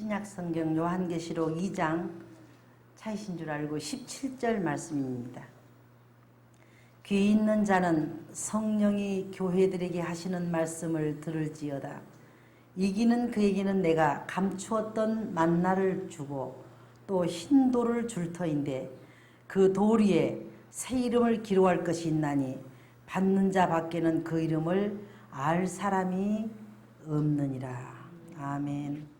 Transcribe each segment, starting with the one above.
신약성경 요한계시록 2장 차이신 줄 알고 17절 말씀입니다. 귀 있는 자는 성령이 교회들에게 하시는 말씀을 들을지어다. 이기는 그에게는 내가 감추었던 만나를 주고 또 흰 돌을 줄 터인데 그 돌 위에 새 이름을 기록할 것이 있나니 받는 자 밖에는 그 이름을 알 사람이 없느니라. 아멘.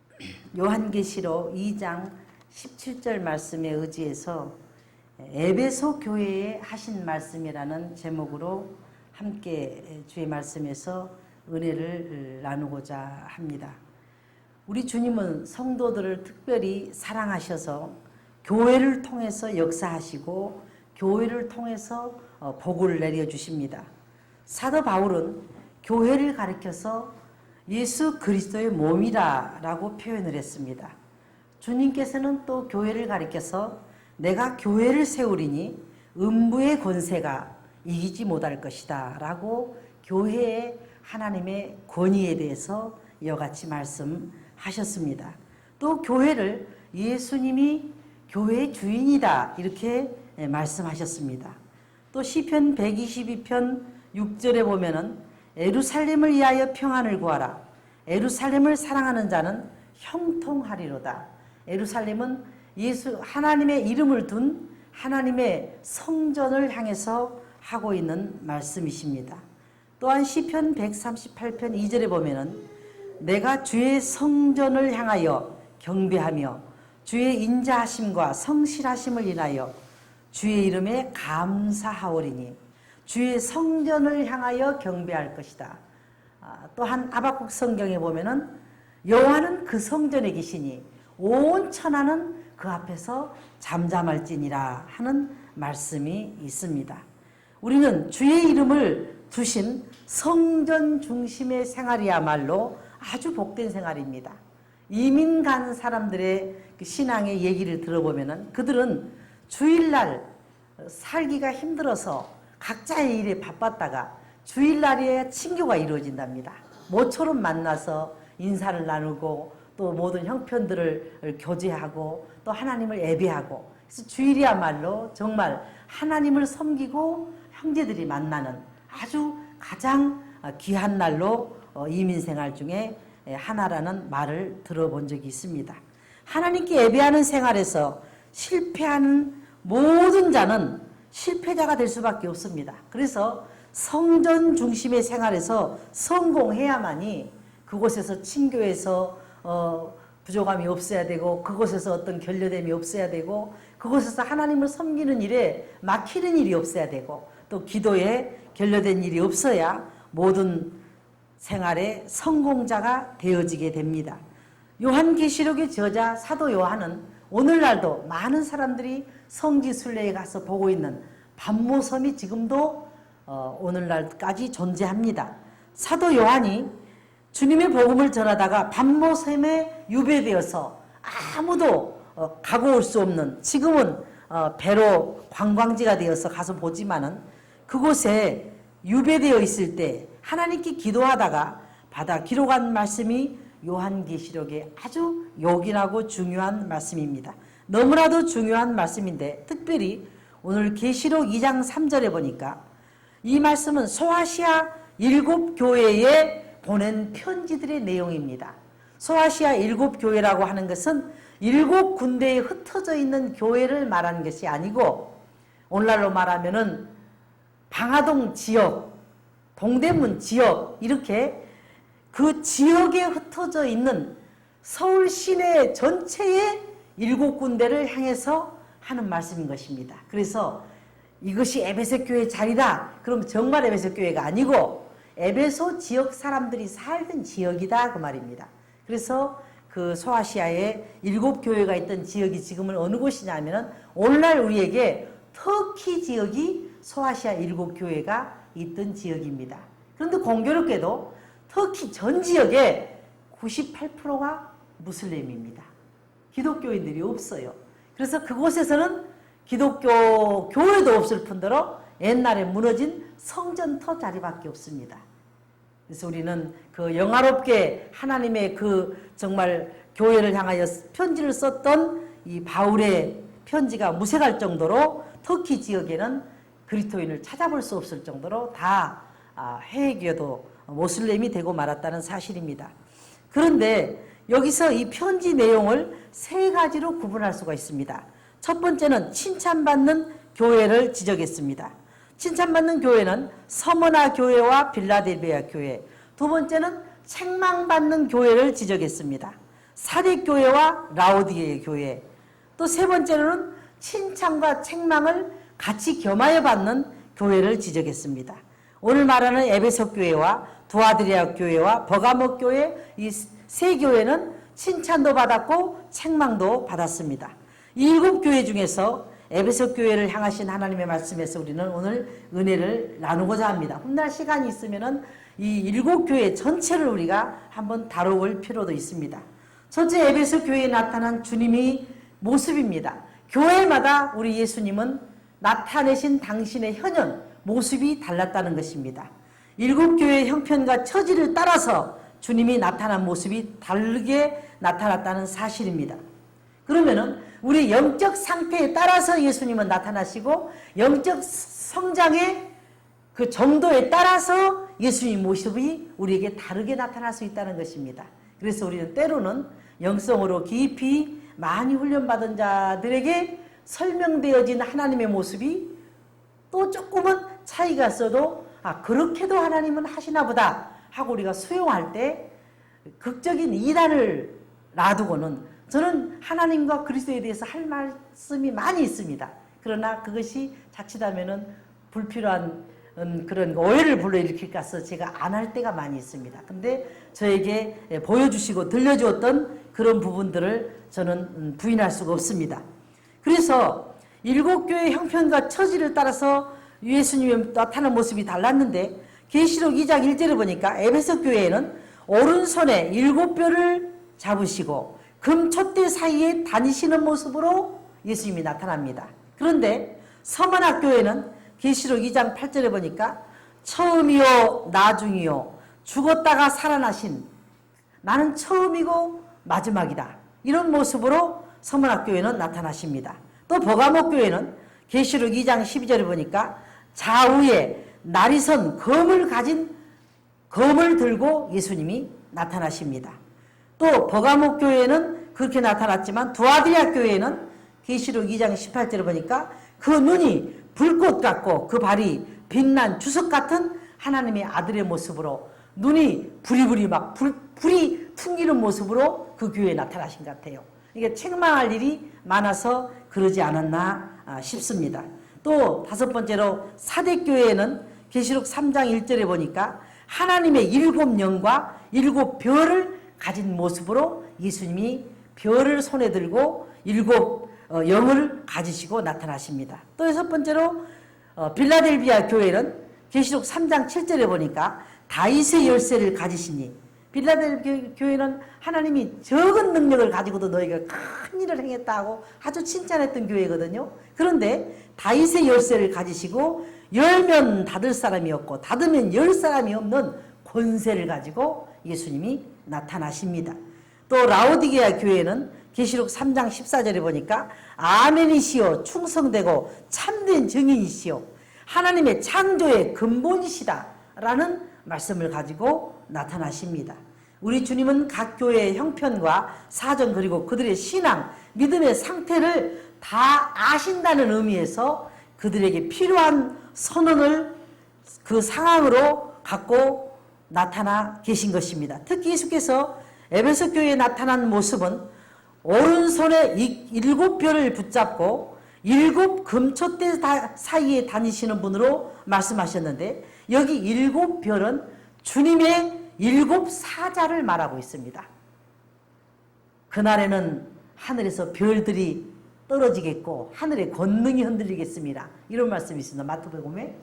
요한계시록 2장 17절 말씀에 의지해서 에베소 교회에 하신 말씀이라는 제목으로 함께 주의 말씀에서 은혜를 나누고자 합니다. 우리 주님은 성도들을 특별히 사랑하셔서 교회를 통해서 역사하시고 교회를 통해서 복을 내려주십니다. 사도 바울은 교회를 가리켜서 예수 그리스도의 몸이라고 표현을 했습니다. 주님께서는 또 교회를 가리켜서 내가 교회를 세우리니 음부의 권세가 이기지 못할 것이다 라고 교회의 하나님의 권위에 대해서 이와 같이 말씀하셨습니다. 또 교회를 예수님이 교회의 주인이다 이렇게 말씀하셨습니다. 또 시편 122편 6절에 보면은 예루살렘을 위하여 평안을 구하라. 예루살렘을 사랑하는 자는 형통하리로다. 예루살렘은 하나님의 이름을 둔 하나님의 성전을 향해서 하고 있는 말씀이십니다. 또한 시편 138편 2절에 보면은 내가 주의 성전을 향하여 경배하며 주의 인자하심과 성실하심을 인하여 주의 이름에 감사하오리니 주의 성전을 향하여 경배할 것이다. 또한 아박국 성경에 보면은 여호와는 그 성전에 계시니 온 천하는 그 앞에서 잠잠할지니라 하는 말씀이 있습니다. 우리는 주의 이름을 두신 성전 중심의 생활이야말로 아주 복된 생활입니다. 이민 간 사람들의 그 신앙의 얘기를 들어보면은 그들은 주일날 살기가 힘들어서 각자의 일에 바빴다가 주일날에 친교가 이루어진답니다. 모처럼 만나서 인사를 나누고 또 모든 형편들을 교제하고 또 하나님을 예배하고 그래서 주일이야말로 정말 하나님을 섬기고 형제들이 만나는 아주 가장 귀한 날로 이민생활 중에 하나라는 말을 들어본 적이 있습니다. 하나님께 예배하는 생활에서 실패하는 모든 자는 실패자가 될 수밖에 없습니다. 그래서 성전 중심의 생활에서 성공해야만이 그곳에서 친교에서 부족함이 없어야 되고 그곳에서 어떤 결여됨이 없어야 되고 그곳에서 하나님을 섬기는 일에 막히는 일이 없어야 되고 또 기도에 결여된 일이 없어야 모든 생활의 성공자가 되어지게 됩니다. 요한계시록의 저자 사도 요한은 오늘날도 많은 사람들이 성지순례에 가서 보고 있는 반모섬이 지금도 오늘날까지 존재합니다. 사도 요한이 주님의 복음을 전하다가 반모섬에 유배되어서 아무도 가고 올 수 없는 지금은 배로 관광지가 되어서 가서 보지만은 그곳에 유배되어 있을 때 하나님께 기도하다가 받아 기록한 말씀이 요한계시록의 아주 요긴하고 중요한 말씀입니다. 너무나도 중요한 말씀인데 특별히 오늘 계시록 2장 3절에 보니까 이 말씀은 소아시아 7교회에 보낸 편지들의 내용입니다. 소아시아 7교회라고 하는 것은 7군데에 흩어져 있는 교회를 말하는 것이 아니고 오늘날로 말하면은 방화동 지역, 동대문 지역 이렇게 그 지역에 흩어져 있는 서울 시내 전체의 7군데를 향해서 하는 말씀인 것입니다. 그래서 이것이 에베소 교회 자리다. 그럼 정말 에베소 교회가 아니고 에베소 지역 사람들이 살던 지역이다 그 말입니다. 그래서 그 소아시아에 7교회가 있던 지역이 지금은 어느 곳이냐면은 오늘날 우리에게 터키 지역이 소아시아 7교회가 있던 지역입니다. 그런데 공교롭게도 터키 전 지역의 98%가 무슬림입니다. 기독교인들이 없어요. 그래서 그곳에서는 기독교 교회도 없을 뿐더러 옛날에 무너진 성전터 자리밖에 없습니다. 그래서 우리는 그 영화롭게 하나님의 그 정말 교회를 향하여 편지를 썼던 이 바울의 편지가 무색할 정도로 터키 지역에는 그리스도인을 찾아볼 수 없을 정도로 다 해외교도 모슬렘이 되고 말았다는 사실입니다. 그런데 여기서 이 편지 내용을 세 가지로 구분할 수가 있습니다. 첫 번째는 칭찬받는 교회를 지적했습니다. 칭찬받는 교회는 서머나 교회와 빌라델비아 교회. 두 번째는 책망받는 교회를 지적했습니다. 사대교회와 라오디게 교회. 또 세 번째로는 칭찬과 책망을 같이 겸하여 받는 교회를 지적했습니다. 오늘 말하는 에베소 교회와 두아드리아 교회와 버가모 교회, 이 세 교회는 칭찬도 받았고 책망도 받았습니다. 이 7교회 중에서 에베소 교회를 향하신 하나님의 말씀에서 우리는 오늘 은혜를 나누고자 합니다. 훗날 시간이 있으면은 이 7교회 전체를 우리가 한번 다뤄볼 필요도 있습니다. 첫째, 에베소 교회에 나타난 주님의 모습입니다. 교회마다 우리 예수님은 나타내신 당신의 현현, 모습이 달랐다는 것입니다. 7교회의 형편과 처지를 따라서 주님이 나타난 모습이 다르게 나타났다는 사실입니다. 그러면은 우리 영적 상태에 따라서 예수님은 나타나시고 영적 성장의 그 정도에 따라서 예수님 모습이 우리에게 다르게 나타날 수 있다는 것입니다. 그래서 우리는 때로는 영성으로 깊이 많이 훈련받은 자들에게 설명되어진 하나님의 모습이 또 조금은 차이가 있어도 그렇게도 하나님은 하시나 보다 하고 우리가 수용할 때 극적인 이단을 놔두고는 저는 하나님과 그리스도에 대해서 할 말씀이 많이 있습니다. 그러나 그것이 자칫하면은 불필요한 그런 오해를 불러일으킬까 해서 제가 안 할 때가 많이 있습니다. 근데 저에게 보여주시고 들려주었던 그런 부분들을 저는 부인할 수가 없습니다. 그래서 7교회의 형편과 처지를 따라서 예수님의 나타난 모습이 달랐는데 계시록 2장 1절에 보니까 에베소 교회에는 오른손에 7뼈를 잡으시고 금촛대 사이에 다니시는 모습으로 예수님이 나타납니다. 그런데 서머나 교회는 계시록 2장 8절에 보니까 처음이요 나중이요 죽었다가 살아나신 나는 처음이고 마지막이다. 이런 모습으로 서머나 교회는 나타나십니다. 또 버가모 교회는 계시록 2장 12절에 보니까 좌우에 나리선 검을 들고 예수님이 나타나십니다. 또 버가모 교회는 그렇게 나타났지만 두아드리아 교회는 계시록 2장 18절에 보니까 그 눈이 불꽃 같고 그 발이 빛난 주석 같은 하나님의 아들의 모습으로 눈이 부리부리 막 불이 튕기는 모습으로 그 교회에 나타나신 것 같아요. 이게 책망할 일이 많아서 그러지 않았나 싶습니다. 또 다섯 번째로 사대교회에는 계시록 3장 1절에 보니까 하나님의 7영과 7별을 가진 모습으로 예수님이 별을 손에 들고 7영을 가지시고 나타나십니다. 또 여섯 번째로 빌라델비아 교회는 계시록 3장 7절에 보니까 다윗의 열쇠를 가지시니 빌라델비아 교회는 하나님이 적은 능력을 가지고도 너희가 큰 일을 행했다고 아주 칭찬했던 교회거든요. 그런데 다윗의 열쇠를 가지시고 열면 닫을 사람이 없고 닫으면 열 사람이 없는 권세를 가지고 예수님이 나타나십니다. 또 라오디게아 교회는 계시록 3장 14절에 보니까 아멘이시여 충성되고 참된 증인이시여 하나님의 창조의 근본이시다 라는 말씀을 가지고 나타나십니다. 우리 주님은 각 교회의 형편과 사정 그리고 그들의 신앙, 믿음의 상태를 다 아신다는 의미에서 그들에게 필요한 선언을 그 상황으로 갖고 나타나 계신 것입니다. 특히 예수께서 에베소 교회에 나타난 모습은 오른손에 7별을 붙잡고 7 금촛대 사이에 다니시는 분으로 말씀하셨는데 여기 7별은 주님의 7 사자를 말하고 있습니다. 그날에는 하늘에서 별들이 떨어지겠고 하늘의 권능이 흔들리겠습니다. 이런 말씀이 있습니다. 마태복음에.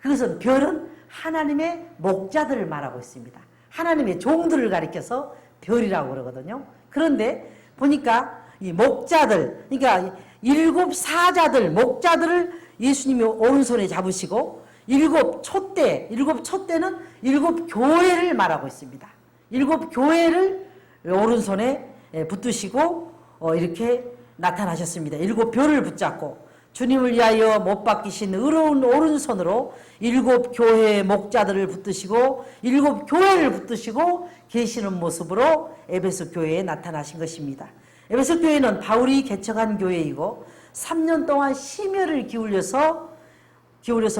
그것은 별은 하나님의 목자들을 말하고 있습니다. 하나님의 종들을 가리켜서 별이라고 그러거든요. 그런데 보니까 이 목자들, 그러니까 7 사자들, 목자들을 예수님이 오른손에 잡으시고 7 촛대는 7 교회를 말하고 있습니다. 7 교회를 오른손에 붙드시고 이렇게 나타나셨습니다. 7벼를 붙잡고 주님을 위하여 못 박히신 의로운 오른손으로 7교회의 목자들을 붙드시고 7교회를 붙드시고 계시는 모습으로 에베소 교회에 나타나신 것입니다. 에베소 교회는 바울이 개척한 교회이고 3년 동안 심혈을 기울여서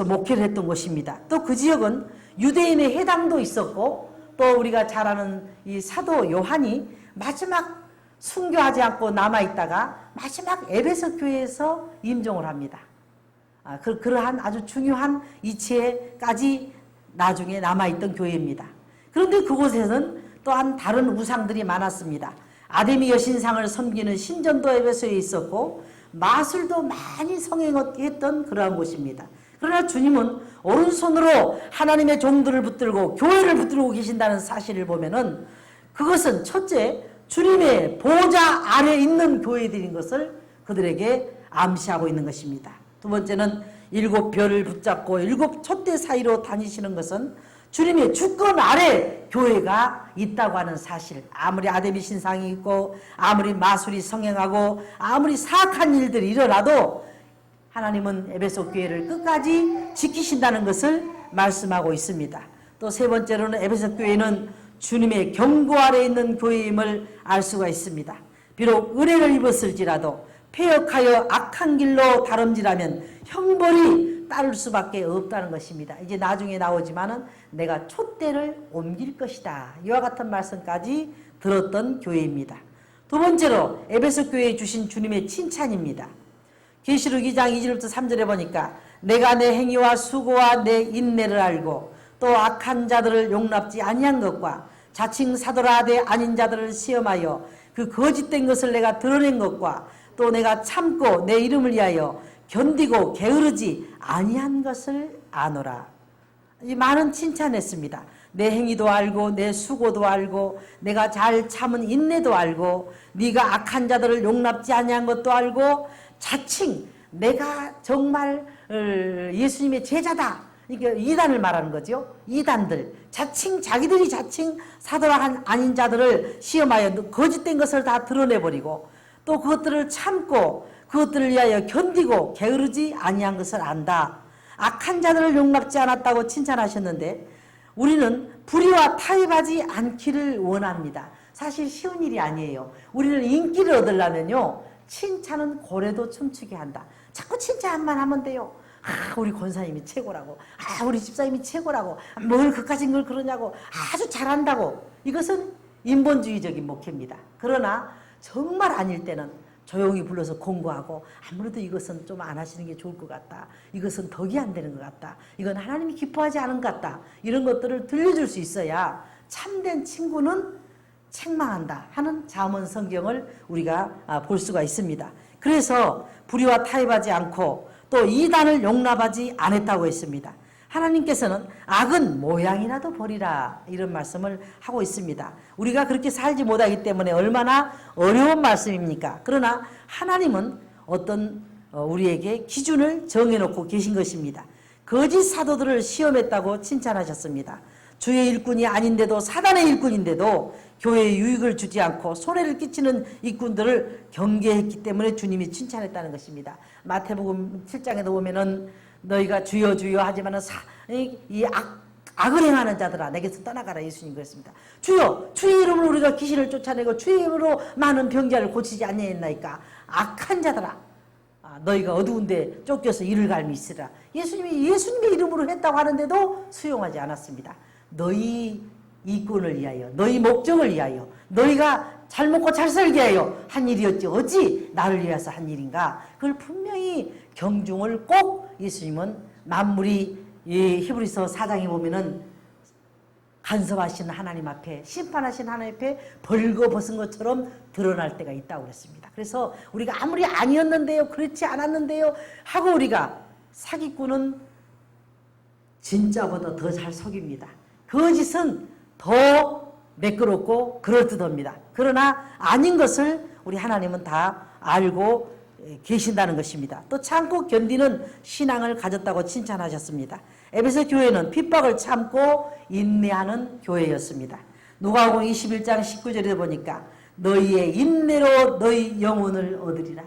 목회를 했던 곳입니다. 또 그 지역은 유대인의 회당도 있었고 또 우리가 잘 아는 이 사도 요한이 마지막 순교하지 않고 남아있다가 마지막 에베소 교회에서 임종을 합니다. 그러한 아주 중요한 이치에까지 나중에 남아있던 교회입니다. 그런데 그곳에는 또한 다른 우상들이 많았습니다. 아데미 여신상을 섬기는 신전도 에베소에 있었고 마술도 많이 성행했던 그러한 곳입니다. 그러나 주님은 오른손으로 하나님의 종들을 붙들고 교회를 붙들고 계신다는 사실을 보면은 그것은 첫째 주님의 보좌 아래 있는 교회들인 것을 그들에게 암시하고 있는 것입니다. 두 번째는 7별을 붙잡고 7촛대 사이로 다니시는 것은 주님의 주권 아래 교회가 있다고 하는 사실. 아무리 아데미 신상이 있고 아무리 마술이 성행하고 아무리 사악한 일들이 일어나도 하나님은 에베소 교회를 끝까지 지키신다는 것을 말씀하고 있습니다. 또 세 번째로는 에베소 교회는 주님의 경고 아래 있는 교회임을 알 수가 있습니다. 비록 은혜를 입었을지라도 폐역하여 악한 길로 다름질하면 형벌이 따를 수밖에 없다는 것입니다. 이제 나중에 나오지만은 내가 촛대를 옮길 것이다. 이와 같은 말씀까지 들었던 교회입니다. 두 번째로 에베소 교회에 주신 주님의 칭찬입니다. 계시록 2장 2절부터 3절에 보니까 내가 내 행위와 수고와 내 인내를 알고 또 악한 자들을 용납지 아니한 것과 자칭 사도라 되 아닌 자들을 시험하여 그 거짓된 것을 내가 드러낸 것과 또 내가 참고 내 이름을 위하여 견디고 게으르지 아니한 것을 아노라. 많은 칭찬했습니다. 내 행위도 알고 내 수고도 알고 내가 잘 참은 인내도 알고 네가 악한 자들을 용납지 아니한 것도 알고 자칭 내가 정말 예수님의 제자다. 이게 이단을 말하는 거죠. 이단들 자기들이 자칭 사도라 아닌 자들을 시험하여 거짓된 것을 다 드러내버리고 또 그것들을 참고 그것들을 위하여 견디고 게으르지 아니한 것을 안다. 악한 자들을 용납지 않았다고 칭찬하셨는데 우리는 불의와 타협하지 않기를 원합니다. 사실 쉬운 일이 아니에요. 우리는 인기를 얻으려면요 칭찬은 고래도 춤추게 한다. 자꾸 칭찬만 하면 돼요. 우리 권사님이 최고라고. 우리 집사님이 최고라고. 뭘 그까진 걸 그러냐고. 아주 잘한다고. 이것은 인본주의적인 목회입니다. 그러나 정말 아닐 때는 조용히 불러서 공고하고 아무래도 이것은 좀 안 하시는 게 좋을 것 같다. 이것은 덕이 안 되는 것 같다. 이건 하나님이 기뻐하지 않은 것 같다. 이런 것들을 들려줄 수 있어야 참된 친구는 책망한다 하는 잠언 성경을 우리가 볼 수가 있습니다. 그래서 불의와 타협하지 않고 또 이단을 용납하지 않았다고 했습니다. 하나님께서는 악은 모양이라도 버리라 이런 말씀을 하고 있습니다. 우리가 그렇게 살지 못하기 때문에 얼마나 어려운 말씀입니까? 그러나 하나님은 어떤 우리에게 기준을 정해놓고 계신 것입니다. 거짓 사도들을 시험했다고 칭찬하셨습니다. 주의 일꾼이 아닌데도 사단의 일꾼인데도 교회에 유익을 주지 않고 손해를 끼치는 일꾼들을 경계했기 때문에 주님이 칭찬했다는 것입니다. 마태복음 7장에도 보면은 너희가 주여 주여 하지만은 악을 행하는 자들아 내게서 떠나가라 예수님 그랬습니다. 주여 주의 이름으로 우리가 귀신을 쫓아내고 주의 이름으로 많은 병자를 고치지 아니했나이까 악한 자들아 너희가 어두운데 쫓겨서 이를 갈미 있으라. 예수님의 이름으로 했다고 하는데도 수용하지 않았습니다. 너희 이권을 위하여 너희 목적을 위하여 너희가 잘 먹고 잘 살게 하여 한 일이었지 어찌 나를 위해서 한 일인가. 그걸 분명히 경중을 꼭 예수님은 만물이 히브리서 4장에 보면은 간섭하신 하나님 앞에 심판하신 하나님 앞에 벌거벗은 것처럼 드러날 때가 있다고 그랬습니다. 그래서 우리가 아무리 아니었는데요 그렇지 않았는데요 하고 우리가 사기꾼은 진짜보다 더 잘 속입니다. 거짓은 더 매끄럽고 그럴듯합니다. 그러나 아닌 것을 우리 하나님은 다 알고 계신다는 것입니다. 또 참고 견디는 신앙을 가졌다고 칭찬하셨습니다. 에베소 교회는 핍박을 참고 인내하는 교회였습니다. 누가복음 21장 19절에 보니까 너희의 인내로 너희 영혼을 얻으리라.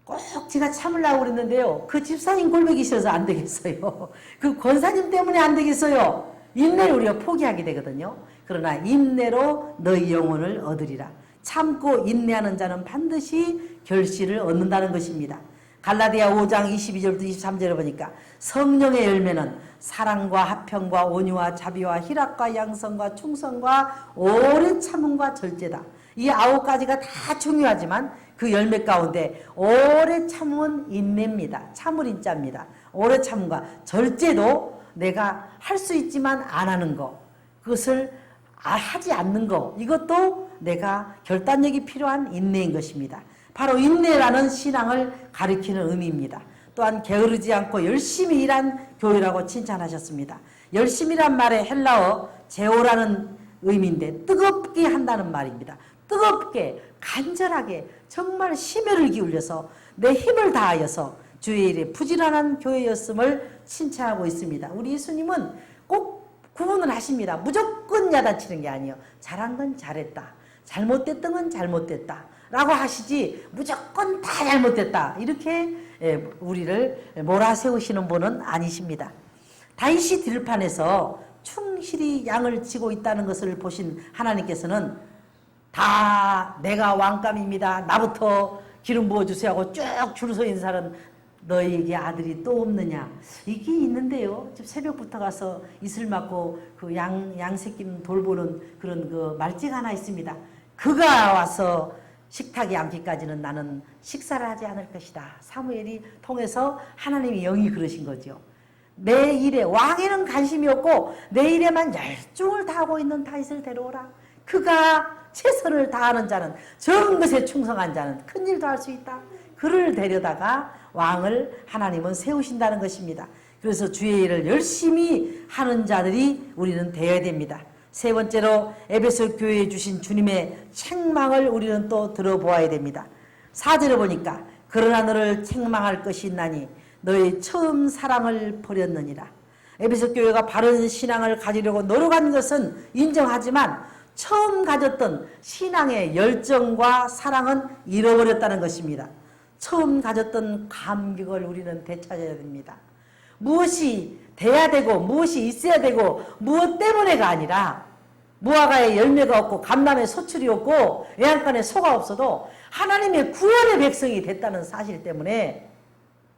꼭 제가 참으려고 그랬는데요. 그 집사님 골뱅이 싫어서 안 되겠어요. 그 권사님 때문에 안 되겠어요. 인내를 우리가 포기하게 되거든요. 그러나 인내로 너희 영혼을 얻으리라. 참고 인내하는 자는 반드시 결실을 얻는다는 것입니다. 갈라디아 5장 22절부터 23절에 보니까 성령의 열매는 사랑과 화평과 온유와 자비와 희락과 양성과 충성과 오래 참음과 절제다. 이 9가지가 다 중요하지만 그 열매 가운데 오래 참음은 인내입니다. 참을 인자입니다. 오래 참음과 절제도 내가 할 수 있지만 안 하는 거, 그것을 하지 않는 거, 이것도 내가 결단력이 필요한 인내인 것입니다. 바로 인내라는 신앙을 가리키는 의미입니다. 또한 게으르지 않고 열심히 일한 교회라고 칭찬하셨습니다. 열심히란 말의 헬라어 제오라는 의미인데 뜨겁게 한다는 말입니다. 뜨겁게 간절하게 정말 심혈을 기울여서 내 힘을 다하여서 주의 일에 부지런한 교회였음을 칭찬하고 있습니다. 우리 예수님은 꼭 구분을 하십니다. 무조건 야단치는 게 아니에요. 잘한 건 잘했다, 잘못됐던 건 잘못됐다 라고 하시지 무조건 다 잘못됐다 이렇게 우리를 몰아세우시는 분은 아니십니다. 다윗이 들판에서 충실히 양을 치고 있다는 것을 보신 하나님께서는 다 내가 왕감입니다, 나부터 기름 부어주세요 하고 쭉 줄 서 있는 사람, 너희에게 아들이 또 없느냐, 이게 있는데요. 지금 새벽부터 가서 이슬 맞고 그 양새끼 돌보는 그런 그 말지가 하나 있습니다. 그가 와서 식탁에 앉기까지는 나는 식사를 하지 않을 것이다. 사무엘이 통해서 하나님이 영이 그러신 거죠. 내 일에, 왕에는 관심이 없고 내 일에만 열중을 다하고 있는 다윗을 데려오라. 그가 최선을 다하는 자는, 적은 것에 충성한 자는 큰 일도 할 수 있다. 그를 데려다가 왕을 하나님은 세우신다는 것입니다. 그래서 주의 일을 열심히 하는 자들이 우리는 되어야 됩니다. 세 번째로 에베소 교회에 주신 주님의 책망을 우리는 또 들어보아야 됩니다. 4절에 보니까 그러나 너를 책망할 것이 있나니 너의 처음 사랑을 버렸느니라. 에베소 교회가 바른 신앙을 가지려고 노력한 것은 인정하지만 처음 가졌던 신앙의 열정과 사랑은 잃어버렸다는 것입니다. 처음 가졌던 감격을 우리는 되찾아야 됩니다. 무엇이 돼야 되고 무엇이 있어야 되고 무엇 때문에가 아니라, 무화과에 열매가 없고 감람에 소출이 없고 애양간에 소가 없어도 하나님의 구원의 백성이 됐다는 사실 때문에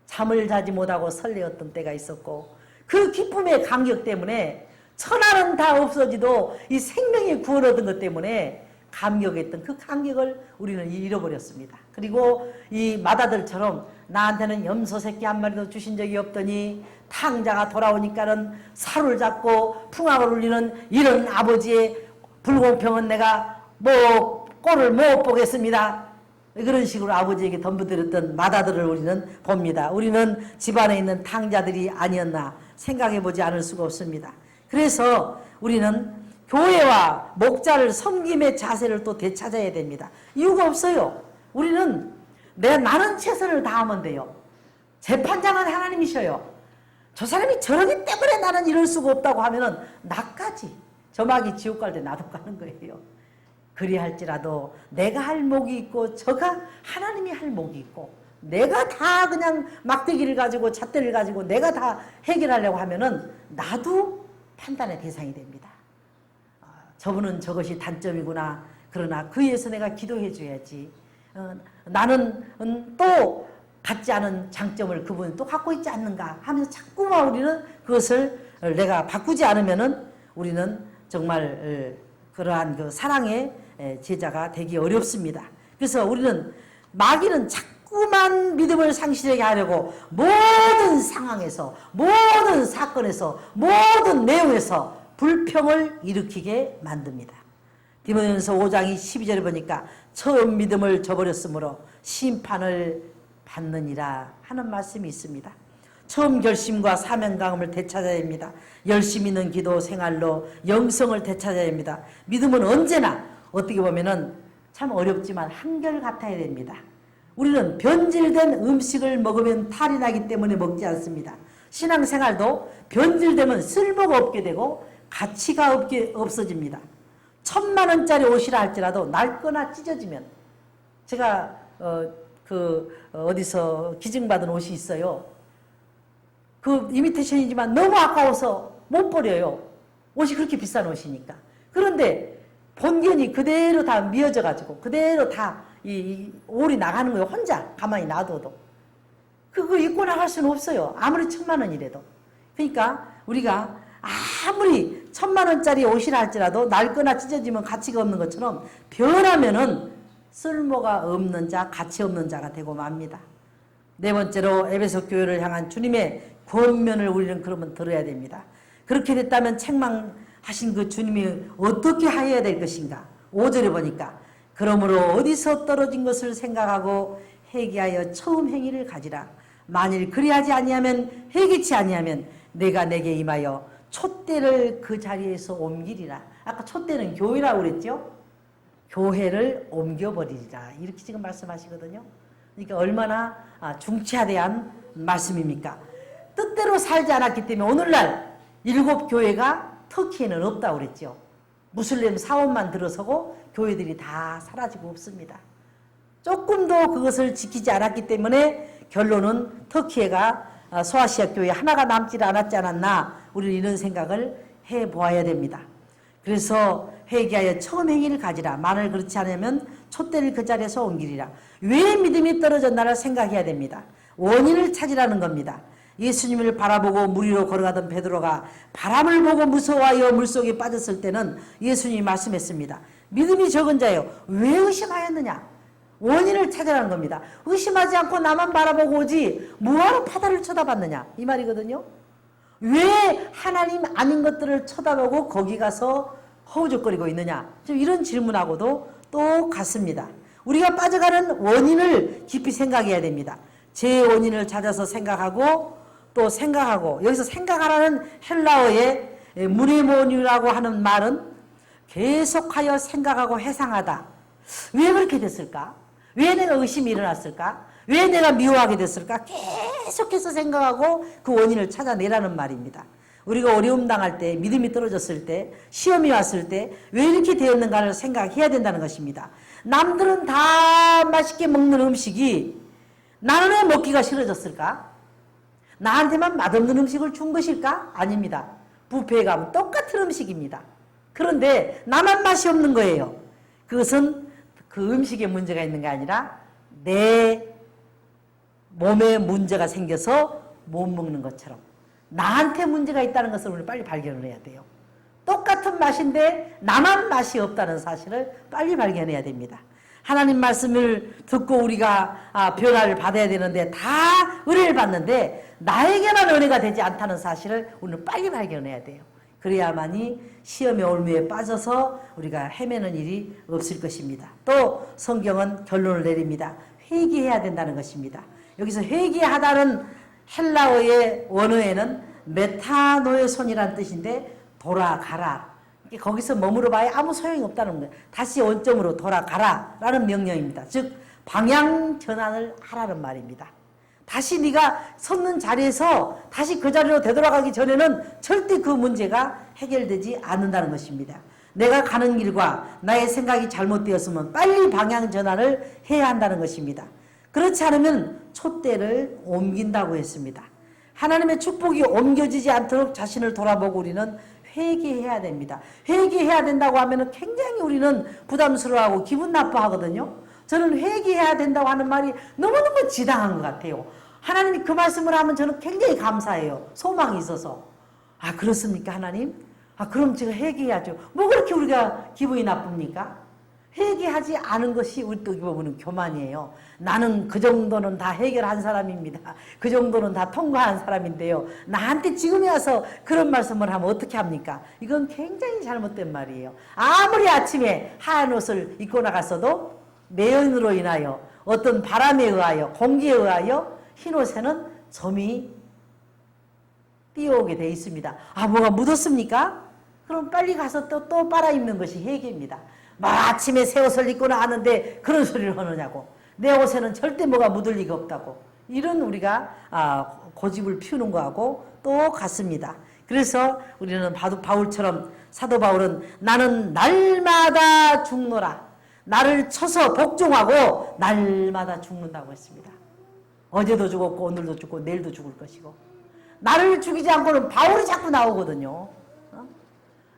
잠을 자지 못하고 설레었던 때가 있었고, 그 기쁨의 감격 때문에 천하는 다 없어지도 이 생명의 구원 얻은 것 때문에 감격했던 그 감격을 우리는 잃어버렸습니다. 그리고 이 마다들처럼 나한테는 염소 새끼 한 마리도 주신 적이 없더니 탕자가 돌아오니까는 사를 잡고 풍악을 울리는 이런 아버지의 불공평은 내가 꼴을 못 보겠습니다. 그런 식으로 아버지에게 덤벼들었던 마다들을 우리는 봅니다. 우리는 집안에 있는 탕자들이 아니었나 생각해보지 않을 수가 없습니다. 그래서 우리는 교회와 목자를 섬김의 자세를 또 되찾아야 됩니다. 이유가 없어요. 우리는 나는 최선을 다하면 돼요. 재판장은 하나님이셔요. 저 사람이 저러기 때문에 나는 이럴 수가 없다고 하면은 나까지 저막이 지옥 갈 때 나도 가는 거예요. 그리할지라도 내가 할 목이 있고 저가 하나님이 할 목이 있고, 내가 다 그냥 막대기를 가지고 잣대를 가지고 내가 다 해결하려고 하면은 나도 판단의 대상이 됩니다. 저분은 저것이 단점이구나. 그러나 그에 의해서 내가 기도해 줘야지. 나는 또 갖지 않은 장점을 그분은 또 갖고 있지 않는가 하면서 자꾸만 우리는 그것을 내가 바꾸지 않으면은 우리는 정말 그러한 그 사랑의 제자가 되기 어렵습니다. 그래서 우리는 마귀는 자꾸만 믿음을 상실하게 하려고 모든 상황에서, 모든 사건에서, 모든 내용에서 불평을 일으키게 만듭니다. 디모데전서 5장 12절에 보니까 처음 믿음을 저버렸으므로 심판을 받느니라 하는 말씀이 있습니다. 처음 결심과 사명감을 되찾아야 합니다. 열심 있는 기도 생활로 영성을 되찾아야 합니다. 믿음은 언제나 어떻게 보면은 참 어렵지만 한결같아야 됩니다. 우리는 변질된 음식을 먹으면 탈이 나기 때문에 먹지 않습니다. 신앙생활도 변질되면 쓸모가 없게 되고 가치가 없어집니다. 1,000만 원짜리 옷이라 할지라도 낡거나 찢어지면, 제가 어디서 기증받은 옷이 있어요. 그 이미테이션이지만 너무 아까워서 못 버려요. 옷이 그렇게 비싼 옷이니까. 그런데 본견이 그대로 다 미어져 가지고 그대로 다 이 올이 나가는 거예요. 혼자 가만히 놔둬도. 그거 입고 나갈 수는 없어요. 아무리 1,000만 원이라도. 그러니까 우리가 아무리 1,000만 원짜리 옷이라 할지라도 낡거나 찢어지면 가치가 없는 것처럼 변하면은 쓸모가 없는 자, 가치 없는 자가 되고 맙니다. 네 번째로 에베소 교회를 향한 주님의 권면을 우리는 그러면 들어야 됩니다. 그렇게 됐다면 책망하신 그 주님이 어떻게 하여야 될 것인가? 5절에 보니까 그러므로 어디서 떨어진 것을 생각하고 회개하여 처음 행위를 가지라. 만일 그리하지 아니하면 회개치 아니하면 내가 내게 임하여 촛대를 그 자리에서 옮기리라. 아까 촛대는 교회라고 그랬죠? 교회를 옮겨버리리라. 이렇게 지금 말씀하시거든요. 그러니까 얼마나 중차대한 말씀입니까? 뜻대로 살지 않았기 때문에 오늘날 7교회가 터키에는 없다고 그랬죠. 무슬림 사원만 들어서고 교회들이 다 사라지고 없습니다. 조금도 그것을 지키지 않았기 때문에 결론은 터키가 소아시아 교회 하나가 남지 않았지 않았나, 우리는 이런 생각을 해보아야 됩니다. 그래서 회개하여 처음 행위를 가지라. 만일 그렇지 않으면 촛대를 그 자리에서 옮기리라. 왜 믿음이 떨어졌나를 생각해야 됩니다. 원인을 찾으라는 겁니다. 예수님을 바라보고 물 위로 걸어가던 베드로가 바람을 보고 무서워하여 물속에 빠졌을 때는 예수님이 말씀했습니다. 믿음이 적은 자여 왜 의심하였느냐? 원인을 찾으라는 겁니다. 의심하지 않고 나만 바라보고 오지 뭐하러 바다를 쳐다봤느냐? 이 말이거든요. 왜 하나님 아닌 것들을 쳐다보고 거기 가서 허우적거리고 있느냐? 이런 질문하고도 똑같습니다. 우리가 빠져가는 원인을 깊이 생각해야 됩니다. 제 원인을 찾아서 생각하고 또 생각하고, 여기서 생각하라는 헬라어의 무네모니라고 하는 말은 계속하여 생각하고 회상하다. 왜 그렇게 됐을까? 왜 내가 의심이 일어났을까? 왜 내가 미워하게 됐을까? 계속해서 생각하고 그 원인을 찾아내라는 말입니다. 우리가 어려움 당할 때, 믿음이 떨어졌을 때, 시험이 왔을 때 왜 이렇게 되었는가를 생각해야 된다는 것입니다. 남들은 다 맛있게 먹는 음식이 나는 왜 먹기가 싫어졌을까? 나한테만 맛없는 음식을 준 것일까? 아닙니다. 뷔페에 가면 똑같은 음식입니다. 그런데 나만 맛이 없는 거예요. 그것은 그 음식에 문제가 있는 게 아니라 내 몸에 문제가 생겨서 못 먹는 것처럼 나한테 문제가 있다는 것을 우리 빨리 발견을 해야 돼요. 똑같은 맛인데 나만 맛이 없다는 사실을 빨리 발견해야 됩니다. 하나님 말씀을 듣고 우리가 변화를 받아야 되는데 다 은혜를 받는데 나에게만 은혜가 되지 않다는 사실을 우리는 빨리 발견해야 돼요. 그래야만이 시험의 올무에 빠져서 우리가 헤매는 일이 없을 것입니다. 또 성경은 결론을 내립니다. 회개해야 된다는 것입니다. 여기서 회개하다는 헬라어의 원어에는 메타노에손이라는 뜻인데 돌아가라. 거기서 머무러 봐야 아무 소용이 없다는 거예요. 다시 원점으로 돌아가라 라는 명령입니다. 즉 방향 전환을 하라는 말입니다. 다시 네가 섰는 자리에서 다시 그 자리로 되돌아가기 전에는 절대 그 문제가 해결되지 않는다는 것입니다. 내가 가는 길과 나의 생각이 잘못되었으면 빨리 방향 전환을 해야 한다는 것입니다. 그렇지 않으면 촛대를 옮긴다고 했습니다. 하나님의 축복이 옮겨지지 않도록 자신을 돌아보고 우리는 회개해야 됩니다. 회개해야 된다고 하면 굉장히 우리는 부담스러워하고 기분 나빠하거든요. 저는 회개해야 된다고 하는 말이 너무너무 지당한 것 같아요. 하나님이 그 말씀을 하면 저는 굉장히 감사해요. 소망이 있어서. 아, 그렇습니까, 하나님? 아, 그럼 제가 회개해야죠. 뭐 그렇게 우리가 기분이 나쁩니까? 회개하지 않은 것이 우리 또 보면 교만이에요. 나는 그 정도는 다 해결한 사람입니다. 그 정도는 다 통과한 사람인데요. 나한테 지금에 와서 그런 말씀을 하면 어떻게 합니까? 이건 굉장히 잘못된 말이에요. 아무리 아침에 하얀 옷을 입고 나갔어도 매연으로 인하여 어떤 바람에 의하여 공기에 의하여 흰 옷에는 점이 띄어오게 돼 있습니다. 아, 뭐가 묻었습니까? 그럼 빨리 가서 또 빨아입는 것이 회개입니다. 아침에 새 옷을 입고 나왔는데 그런 소리를 하느냐고. 내 옷에는 절대 뭐가 묻을 리가 없다고. 이런 우리가 고집을 피우는 거하고 또 같습니다. 그래서 우리는 바울처럼 사도 바울은 나는 날마다 죽노라. 나를 쳐서 복종하고 날마다 죽는다고 했습니다. 어제도 죽었고 오늘도 죽고 내일도 죽을 것이고 나를 죽이지 않고는 바울이 자꾸 나오거든요.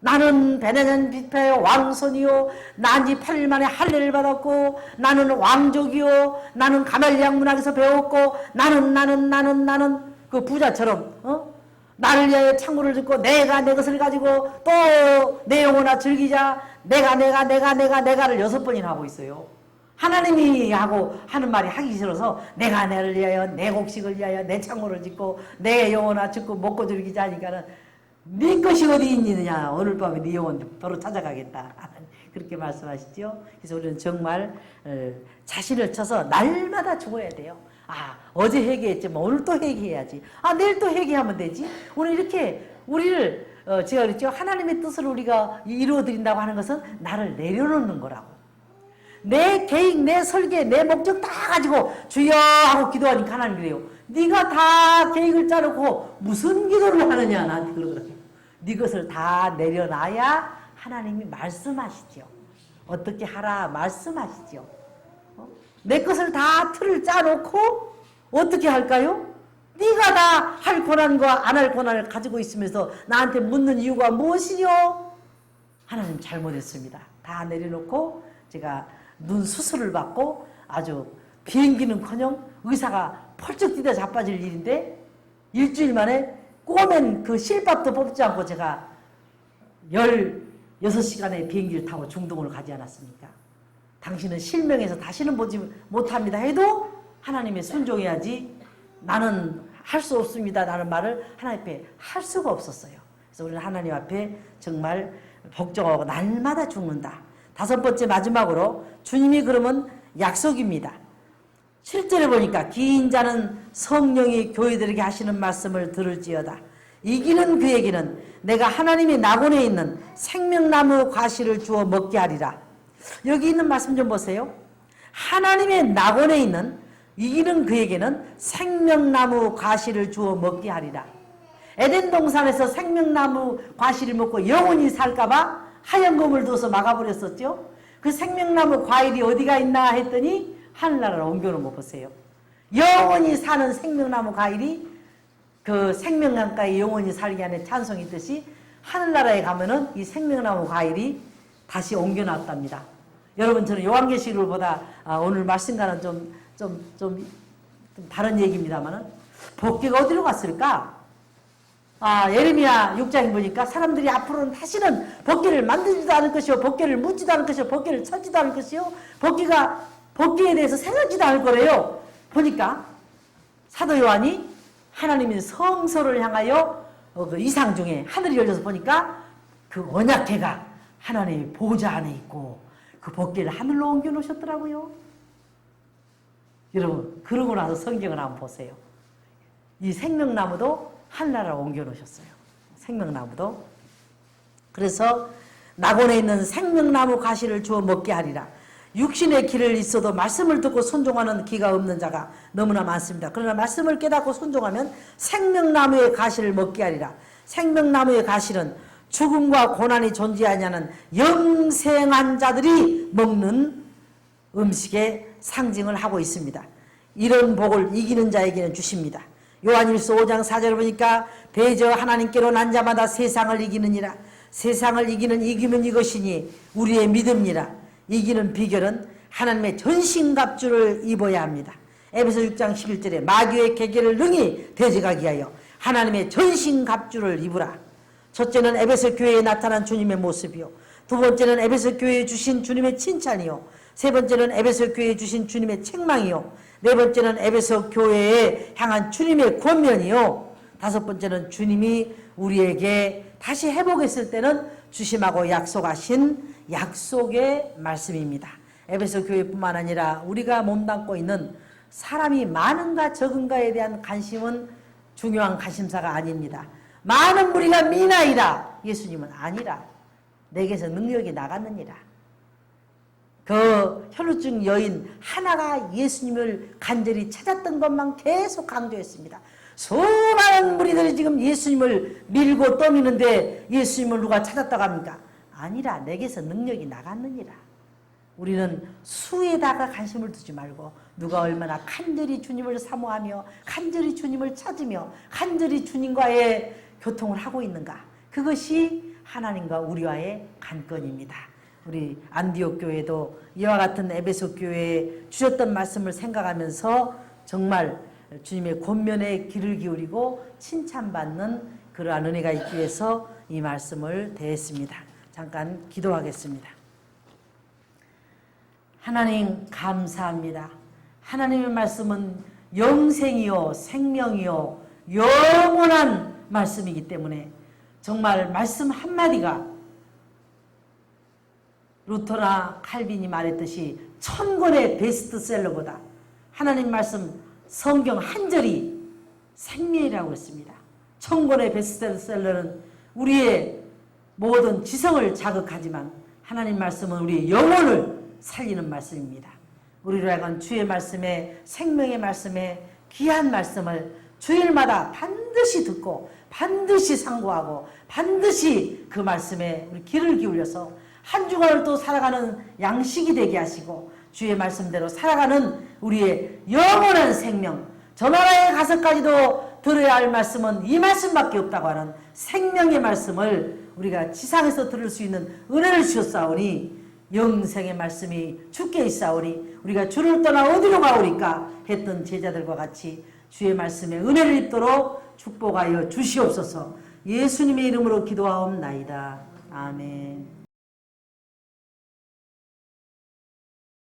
나는 베네전 뷔페의 왕손이요 난지 8일 만에 할례를 받았고 나는 왕족이요 나는 가말리학 문학에서 배웠고 나는 그 부자처럼 나를 위하여 창고를 짓고 내가 내 것을 가지고 또 내 영혼아 즐기자 내가를 6번이나 하고 있어요. 하나님이 하고 하는 말이 하기 싫어서 내가 내를 위하여 내 곡식을 위하여 내 창고를 짓고 내 영혼아 짓고 먹고 즐기자 하니까는 네 것이 어디 있느냐 오늘 밤에 네 영혼 바로 찾아가겠다 그렇게 말씀하시죠. 그래서 우리는 정말 자신을 쳐서 날마다 죽어야 돼요. 어제 회개했지만 오늘 또 회개해야지. 내일 또 회개하면 되지. 오늘 이렇게 우리를 제가 그랬죠. 하나님의 뜻을 우리가 이루어드린다고 하는 것은 나를 내려놓는 거라고. 내 계획, 내 설계, 내 목적 다 가지고 주여 하고 기도하니까 하나님 그래요. 네가 다 계획을 짜놓고 무슨 기도를 하느냐 나한테 그러더라고요. 네 것을 다 내려놔야 하나님이 말씀하시죠. 어떻게 하라 말씀하시죠. 내 것을 다 틀을 짜놓고 어떻게 할까요? 네가 다 할 권한과 안 할 권한을 가지고 있으면서 나한테 묻는 이유가 무엇이요? 하나님 잘못했습니다. 다 내려놓고 제가 눈 수술을 받고 아주 비행기는커녕 의사가 펄쩍 뛰다 자빠질 일인데 일주일 만에 꼬맨 그 실밥도 뽑지 않고 제가 16시간의 비행기를 타고 중동을 가지 않았습니까? 당신은 실명해서 다시는 보지 못합니다 해도 하나님의 순종해야지 나는 할 수 없습니다 라는 말을 하나님 앞에 할 수가 없었어요. 그래서 우리는 하나님 앞에 정말 복종하고 날마다 죽는다. 5번째 마지막으로 주님이 그러면 약속입니다. 7절에 보니까 긴 자는 성령이 교회들에게 하시는 말씀을 들을지어다. 이기는 그에게는 내가 하나님의 낙원에 있는 생명나무 과실을 주어 먹게 하리라. 여기 있는 말씀 좀 보세요. 하나님의 낙원에 있는 이기는 그에게는 생명나무 과실을 주어 먹게 하리라. 에덴 동산에서 생명나무 과실을 먹고 영원히 살까봐 하얀 검을 둬서 막아버렸었죠. 그 생명나무 과일이 어디가 있나 했더니 하늘나라로 옮겨놓은 거 보세요. 영원히 사는 생명나무 과일이 그 생명강가에 영원히 살게 하는 찬송이 있듯이 하늘나라에 가면은 이 생명나무 과일이 다시 옮겨놨답니다. 여러분 저는 요한계시록을 보다 오늘 말씀과는 좀 다른 얘기입니다만은 법궤가 어디로 갔을까? 예레미야 6장에 보니까 사람들이 앞으로는 다시는 법궤를 만들지도 않을 것이요 법궤를 묻지도 않을 것이요 법궤를 찾지도 않을 것이요 법궤에 대해서 생각지도 않을 거래요. 보니까 사도 요한이 하나님의 성소를 향하여 그 이상 중에 하늘이 열려서 보니까 그 언약궤가 하나님의 보좌 안에 있고 그 법궤를 하늘로 옮겨 놓으셨더라고요. 여러분 그러고 나서 성경을 한번 보세요. 이 생명나무도 하늘나라로 옮겨 놓으셨어요. 생명나무도. 그래서 낙원에 있는 생명나무 가시를 주어 먹게 하리라. 육신의 길을 있어도 말씀을 듣고 순종하는 기가 없는 자가 너무나 많습니다. 그러나 말씀을 깨닫고 순종하면 생명나무의 가시를 먹게 하리라. 생명나무의 가시는 죽음과 고난이 존재하지 않은 영생한 자들이 먹는 음식의 상징을 하고 있습니다. 이런 복을 이기는 자에게는 주십니다. 요한일서 5장 4절을 보니까 대저 하나님께로 난 자마다 세상을 이기느니라. 세상을 이기는 이기면 이것이니 우리의 믿음이라. 이기는 비결은 하나님의 전신갑주를 입어야 합니다. 에베소 6장 11절에 마귀의 계계를 능히 대적하기 위하여 하나님의 전신갑주를 입으라. 첫째는 에베소 교회에 나타난 주님의 모습이요, 두 번째는 에베소 교회에 주신 주님의 칭찬이요, 세 번째는 에베소 교회에 주신 주님의 책망이요, 네 번째는 에베소 교회에 향한 주님의 권면이요, 다섯 번째는 주님이 우리에게 다시 회복했을 때는 주심하고 약속하신 약속의 말씀입니다. 에베소 교회뿐만 아니라 우리가 몸담고 있는 사람이 많은가 적은가에 대한 관심은 중요한 관심사가 아닙니다. 많은 무리가 미나이다. 예수님은 아니라 내게서 능력이 나갔느니라. 그 혈루증 여인 하나가 예수님을 간절히 찾았던 것만 계속 강조했습니다. 수많은 무리들이 지금 예수님을 밀고 떠미는데 예수님을 누가 찾았다고 합니까? 아니라 내게서 능력이 나갔느니라. 우리는 수에다가 관심을 두지 말고 누가 얼마나 간절히 주님을 사모하며 간절히 주님을 찾으며 간절히 주님과의 교통을 하고 있는가. 그것이 하나님과 우리와의 관건입니다. 우리 안디옥 교회도 이와 같은 에베소 교회에 주셨던 말씀을 생각하면서 정말 주님의 권면에 귀를 기울이고 칭찬받는 그러한 은혜가 있기 위해서 이 말씀을 대했습니다. 잠깐 기도하겠습니다. 하나님 감사합니다. 하나님의 말씀은 영생이요 생명이요 영원한 말씀이기 때문에 정말 말씀 한마디가 루터나 칼빈이 말했듯이 1000권의 베스트셀러보다 하나님 말씀 성경 한 절이 생명이라고 했습니다. 1000권의 베스트셀러는 우리의 모든 지성을 자극하지만 하나님 말씀은 우리의 영혼을 살리는 말씀입니다. 우리로 하여금 주의 말씀에 생명의 말씀에 귀한 말씀을 주일마다 반드시 듣고 반드시 상고하고 반드시 그 말씀에 우리 귀를 기울여서 한 주간을 또 살아가는 양식이 되게 하시고 주의 말씀대로 살아가는 우리의 영원한 생명, 저 나라에 가서까지도 들어야 할 말씀은 이 말씀밖에 없다고 하는 생명의 말씀을 우리가 지상에서 들을 수 있는 은혜를 주셨사오니 영생의 말씀이 주께 있사오니 우리가 주를 떠나 어디로 가오리까 했던 제자들과 같이 주의 말씀에 은혜를 입도록 축복하여 주시옵소서. 예수님의 이름으로 기도하옵나이다. 아멘.